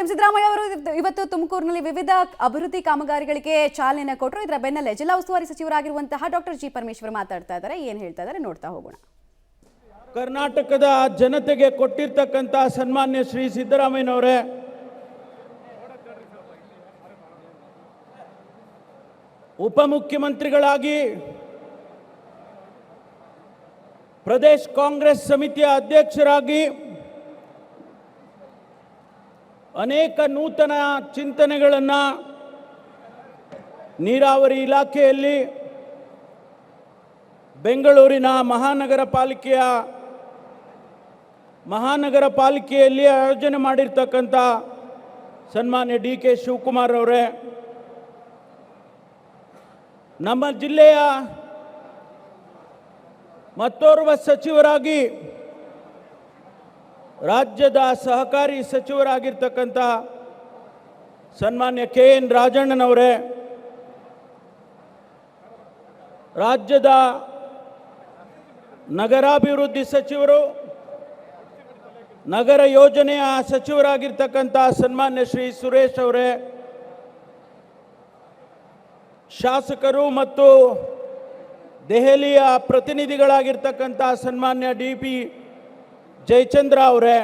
CM Siddaramaiah ಅವರು ಇವತ್ತು ತುಮಕೂರಿನಲ್ಲಿ ವಿವಿಧ ಅಭಿವೃದ್ಧಿ ಕಾಮಗಾರಿಗಳಿಗೆ ಚಾಲನೆ ಕೊಟ್ಟರು. ಇದರ ಬೆನ್ನಲ್ಲೇ ಜಿಲ್ಲಾ ಉಸ್ತುವಾರಿ ಸಚಿವರಾಗಿರುವಂತಹ ಡಾಕ್ಟರ್ ಜಿ ಪರಮೇಶ್ವರ್ ಮಾತಾಡ್ತಾ ಇದ್ದಾರೆ. ಏನು ಹೇಳ್ತಾ ಇದ್ದಾರೆ ನೋಡ್ತಾ ಹೋಗೋಣ. ಕರ್ನಾಟಕದ ಜನತೆಗೆ ಕೊಟ್ಟಿರ್ತಕ್ಕಂಥ ಸನ್ಮಾನ್ಯ ಶ್ರೀ ಸಿದ್ದರಾಮಯ್ಯನವರೇ, ಉಪಮುಖ್ಯಮಂತ್ರಿಗಳಾಗಿ ಪ್ರದೇಶ ಕಾಂಗ್ರೆಸ್ ಸಮಿತಿಯ ಅಧ್ಯಕ್ಷರಾಗಿ ಅನೇಕ ನೂತನ ಚಿಂತನೆಗಳನ್ನು ನೀರಾವರಿ ಇಲಾಖೆಯಲ್ಲಿ ಬೆಂಗಳೂರಿನ ಮಹಾನಗರ ಪಾಲಿಕೆಯಲ್ಲಿ ಆಯೋಜನೆ ಮಾಡಿರ್ತಕ್ಕಂಥ ಸನ್ಮಾನ್ಯ ಡಿ ಕೆ ಶಿವಕುಮಾರ್ ಅವರೇ, ನಮ್ಮ ಜಿಲ್ಲೆಯ ಮತ್ತೋರ್ವ ಸಚಿವರಾಗಿ ರಾಜ್ಯದ ಸಹಕಾರಿ ಸಚಿವರಾಗಿರ್ತಕ್ಕಂಥ ಸನ್ಮಾನ್ಯ ಕೆ ಎನ್ ರಾಜಣ್ಣನವರೇ, ರಾಜ್ಯದ ನಗರಾಭಿವೃದ್ಧಿ ಸಚಿವರು, ನಗರ ಯೋಜನೆಯ ಸಚಿವರಾಗಿರ್ತಕ್ಕಂಥ ಸನ್ಮಾನ್ಯ ಶ್ರೀ ಸುರೇಶ್ ಅವರೇ, ಶಾಸಕರು ಮತ್ತು ದೆಹಲಿಯ ಪ್ರತಿನಿಧಿಗಳಾಗಿರ್ತಕ್ಕಂಥ ಸನ್ಮಾನ್ಯ ಡಿ ಪಿ ಜಯಚಂದ್ರ ಅವರೇ,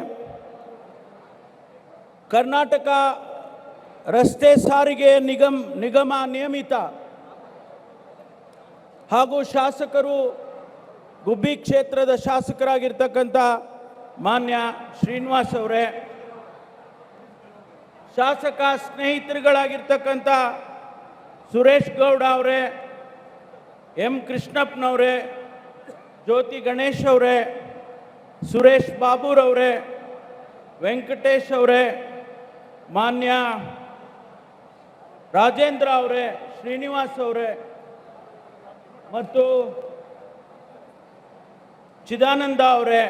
ಕರ್ನಾಟಕ ರಸ್ತೆ ಸಾರಿಗೆ ನಿಗಮ ನಿಯಮಿತ ಹಾಗೂ ಶಾಸಕರು ಗುಬ್ಬಿ ಕ್ಷೇತ್ರದ ಶಾಸಕರಾಗಿರ್ತಕ್ಕಂಥ ಮಾನ್ಯ ಶ್ರೀನಿವಾಸ್ ಅವರೇ, ಶಾಸಕ ಸ್ನೇಹಿತರುಗಳಾಗಿರ್ತಕ್ಕಂಥ ಸುರೇಶ್ ಗೌಡ ಅವರೇ, ಎಂ ಕೃಷ್ಣಪ್ಪನವರೇ, ಜ್ಯೋತಿ ಗಣೇಶ್ ಅವರೇ, ಸುರೇಶ್ ಬಾಬುರವರೇ, ವೆಂಕಟೇಶ್ ಅವರೇ, ಮಾನ್ಯ ರಾಜೇಂದ್ರ ಅವರೇ, ಶ್ರೀನಿವಾಸ್ ಅವರೇ ಮತ್ತು ಚಿದಾನಂದ ಅವರೇ,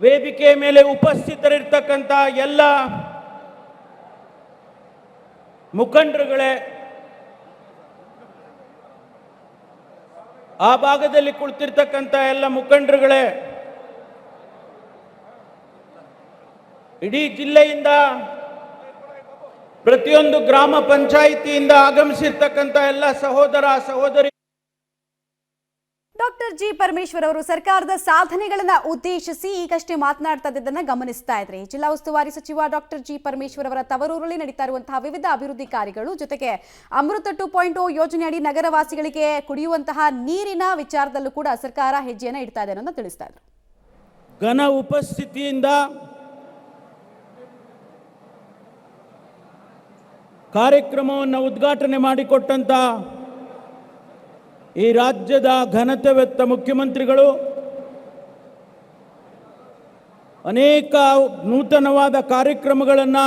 ವೇದಿಕೆ ಮೇಲೆ ಉಪಸ್ಥಿತರಿರ್ತಕ್ಕಂಥ ಎಲ್ಲ ಮುಖಂಡರುಗಳೇ, ಆ ಭಾಗದಲ್ಲಿ ಕುಳಿತಿರ್ತಕ್ಕಂಥ ಎಲ್ಲ ಮುಖಂಡರುಗಳೇ, ಇಡೀ ಜಿಲ್ಲೆಯಿಂದ ಪ್ರತಿಯೊಂದು ಗ್ರಾಮ ಪಂಚಾಯಿತಿಯಿಂದ ಆಗಮಿಸಿರ್ತಕ್ಕಂಥ ಎಲ್ಲ ಸಹೋದರ ಸಹೋದರಿ. ಡಾಕ್ಟರ್ ಜಿ ಪರಮೇಶ್ವರ್ ಅವರು ಸರ್ಕಾರದ ಸಾಧನೆಗಳನ್ನ ಉದ್ದೇಶಿಸಿ ಈಗಷ್ಟೇ ಮಾತನಾಡ್ತಾ ಇದ್ದದನ್ನ ಗಮನಿಸ್ತಾ ಇದ್ರಿ. ಜಿಲ್ಲಾ ಉಸ್ತುವಾರಿ ಸಚಿವ ಡಾಕ್ಟರ್ ಜಿ ಪರಮೇಶ್ವರ್ ಅವರ ತವರೂರಲ್ಲಿ ನಡೀತಾ ಇರುವಂತಹ ವಿವಿಧ ಅಭಿವೃದ್ಧಿ ಕಾರ್ಯಗಳು ಜೊತೆಗೆ ಅಮೃತ 2.0 ಯೋಜನೆಯಡಿ ನಗರವಾಸಿಗಳಿಗೆ ಕುಡಿಯುವಂತಹ ನೀರಿನ ವಿಚಾರದಲ್ಲೂ ಕೂಡ ಸರ್ಕಾರ ಹೆಜ್ಜೆಯನ್ನ ಇಡ್ತಾ ಇದೆ ಅನ್ನೋದನ್ನ ತಿಳಿಸ್ತಾ ಇದ್ರು. ಘನ ಉಪಸ್ಥಿತಿಯಿಂದ ಕಾರ್ಯಕ್ರಮವನ್ನು ಉದ್ಘಾಟನೆ ಮಾಡಿಕೊಟ್ಟಂತ ಈ ರಾಜ್ಯದ ಘನತೆವೆತ್ತ ಮುಖ್ಯಮಂತ್ರಿಗಳು ಅನೇಕ ನೂತನವಾದ ಕಾರ್ಯಕ್ರಮಗಳನ್ನು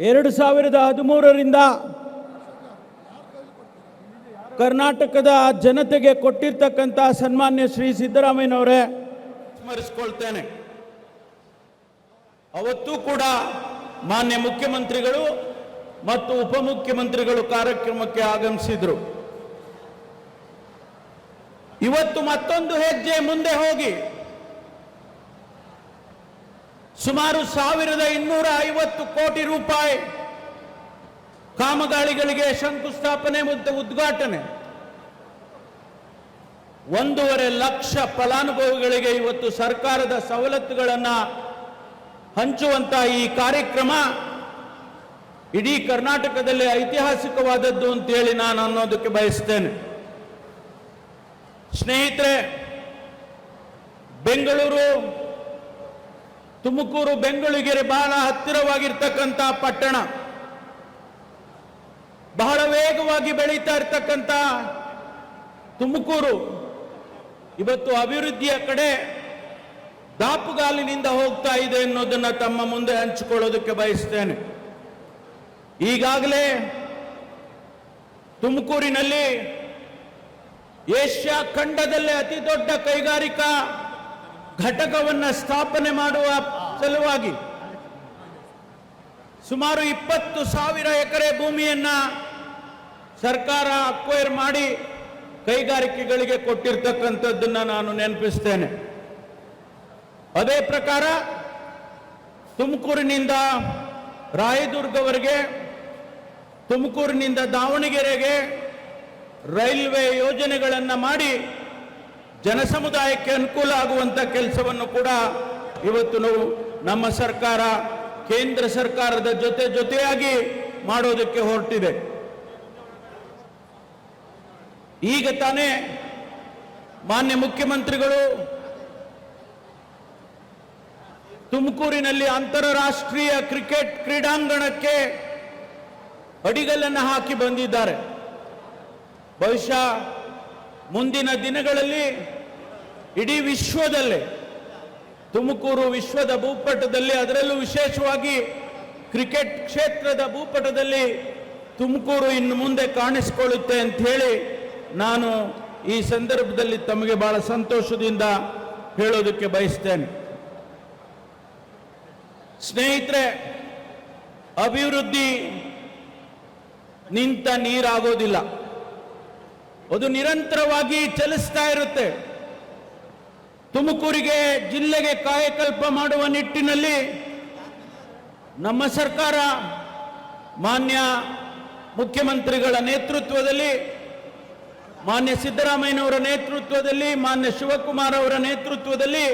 2013ರಿಂದ ಕರ್ನಾಟಕದ ಜನತೆಗೆ ಕೊಟ್ಟಿರ್ತಕ್ಕಂಥ ಸನ್ಮಾನ್ಯ ಶ್ರೀ ಸಿದ್ದರಾಮಯ್ಯನವರೇ ಸ್ಮರಿಸಿಕೊಳ್ತೇನೆ. ಅವತ್ತೂ ಕೂಡ ಮಾನ್ಯ ಮುಖ್ಯಮಂತ್ರಿಗಳು ಮತ್ತು ಉಪಮುಖ್ಯಮಂತ್ರಿಗಳು ಕಾರ್ಯಕ್ರಮಕ್ಕೆ ಆಗಮಿಸಿದ್ರು. ಇವತ್ತು ಮತ್ತೊಂದು ಹೆಜ್ಜೆ ಮುಂದೆ ಹೋಗಿ ಸುಮಾರು 1250 ಕೋಟಿ ರೂಪಾಯಿ ಕಾಮಗಾರಿಗಳಿಗೆ ಶಂಕುಸ್ಥಾಪನೆ ಮತ್ತು ಉದ್ಘಾಟನೆ, 1.5 ಲಕ್ಷ ಫಲಾನುಭವಿಗಳಿಗೆ ಇವತ್ತು ಸರ್ಕಾರದ ಸವಲತ್ತುಗಳನ್ನು ಹಂಚುವಂತ ಈ ಕಾರ್ಯಕ್ರಮ ಇಡೀ ಕರ್ನಾಟಕದಲ್ಲಿ ಐತಿಹಾಸಿಕವಾದದ್ದು ಅಂತೇಳಿ ನಾನು ಅನ್ನೋದಕ್ಕೆ ಬಯಸ್ತೇನೆ. ಸ್ನೇಹಿತರೆ, ಬೆಂಗಳೂರು, ತುಮಕೂರು, ಬೆಂಗಳೂರಿಗೆ ಬಹಳ ಹತ್ತಿರವಾಗಿರ್ತಕ್ಕಂಥ ಪಟ್ಟಣ, ಬಹಳ ವೇಗವಾಗಿ ಬೆಳೀತಾ ಇರ್ತಕ್ಕಂಥ ತುಮಕೂರು ಇವತ್ತು ಅಭಿವೃದ್ಧಿಯ ಕಡೆ ದಾಪುಗಾಲಿನಿಂದ ಹೋಗ್ತಾ ಇದೆ ಅನ್ನೋದನ್ನ ತಮ್ಮ ಮುಂದೆ ಹಂಚಿಕೊಳ್ಳೋದಕ್ಕೆ ಬಯಸ್ತೇನೆ. ಈಗಾಗಲೇ ತುಮಕೂರಿನಲ್ಲಿ ಏಷ್ಯಾ ಖಂಡದಲ್ಲೇ ಅತಿ ದೊಡ್ಡ ಕೈಗಾರಿಕಾ ಘಟಕವನ್ನು ಸ್ಥಾಪನೆ ಮಾಡುವ ಸಲುವಾಗಿ ಸುಮಾರು 20,000 ಎಕರೆ ಭೂಮಿಯನ್ನ ಸರ್ಕಾರ ಅಕ್ವೈರ್ ಮಾಡಿ ಕೈಗಾರಿಕೆಗಳಿಗೆ ಕೊಟ್ಟಿರ್ತಕ್ಕಂಥದ್ದನ್ನು ನಾನು ನೆನಪಿಸ್ತೇನೆ. ಅದೇ ಪ್ರಕಾರ ತುಮಕೂರಿನಿಂದ ರಾಯದುರ್ಗವರೆಗೆ, ತುಮಕೂರಿನಿಂದ ದಾವಣಗೆರೆಗೆ ರೈಲ್ವೆ ಯೋಜನೆಗಳನ್ನು ಮಾಡಿ ಜನಸಮುದಾಯಕ್ಕೆ ಅನುಕೂಲ ಆಗುವಂಥ ಕೆಲಸವನ್ನು ಕೂಡ ಇವತ್ತು ನಮ್ಮ ಸರ್ಕಾರ ಕೇಂದ್ರ ಸರ್ಕಾರದ ಜೊತೆಯಾಗಿ ಮಾಡೋದಕ್ಕೆ ಹೊರಟಿದೆ. ಈಗ ತಾನೇ ಮಾನ್ಯ ಮುಖ್ಯಮಂತ್ರಿಗಳು ತುಮಕೂರಿನಲ್ಲಿ ಅಂತಾರಾಷ್ಟ್ರೀಯ ಕ್ರಿಕೆಟ್ ಕ್ರೀಡಾಂಗಣಕ್ಕೆ ಅಡಿಗಲ್ಲನ್ನು ಹಾಕಿ ಬಂದಿದ್ದಾರೆ. ಬಹುಶಃ ಮುಂದಿನ ದಿನಗಳಲ್ಲಿ ಇಡೀ ವಿಶ್ವದಲ್ಲೇ ತುಮಕೂರು ವಿಶ್ವದ ಭೂಪಟದಲ್ಲಿ, ಅದರಲ್ಲೂ ವಿಶೇಷವಾಗಿ ಕ್ರಿಕೆಟ್ ಕ್ಷೇತ್ರದ ಭೂಪಟದಲ್ಲಿ ತುಮಕೂರು ಇನ್ನು ಮುಂದೆ ಕಾಣಿಸಿಕೊಳ್ಳುತ್ತೆ ಅಂತ ಹೇಳಿ ನಾನು ಈ ಸಂದರ್ಭದಲ್ಲಿ ತಮಗೆ ಬಹಳ ಸಂತೋಷದಿಂದ ಹೇಳೋದಕ್ಕೆ ಬಯಸ್ತೇನೆ. ಸ್ನೇಹಿತರೆ, ಅಭಿವೃದ್ಧಿ ನಿಂತ ನೀರಾಗೋದಿಲ್ಲ, ಅದು ನಿರಂತರವಾಗಿ ಚಲಿಸ್ತಾ ಇರುತ್ತೆ. ತುಮಕೂರಿಗೆ, ಜಿಲ್ಲೆಗೆ ಕಾಯಕಲ್ಪ ಮಾಡುವ ನಿಟ್ಟಿನಲ್ಲಿ ನಮ್ಮ ಸರ್ಕಾರ ಮಾನ್ಯ ಮುಖ್ಯಮಂತ್ರಿಗಳ ನೇತೃತ್ವದಲ್ಲಿ, ಮಾನ್ಯ ಸಿದ್ದರಾಮಯ್ಯನವರ ನೇತೃತ್ವದಲ್ಲಿ, ಮಾನ್ಯ ಶಿವಕುಮಾರ್ ಅವರ ನೇತೃತ್ವದಲ್ಲಿ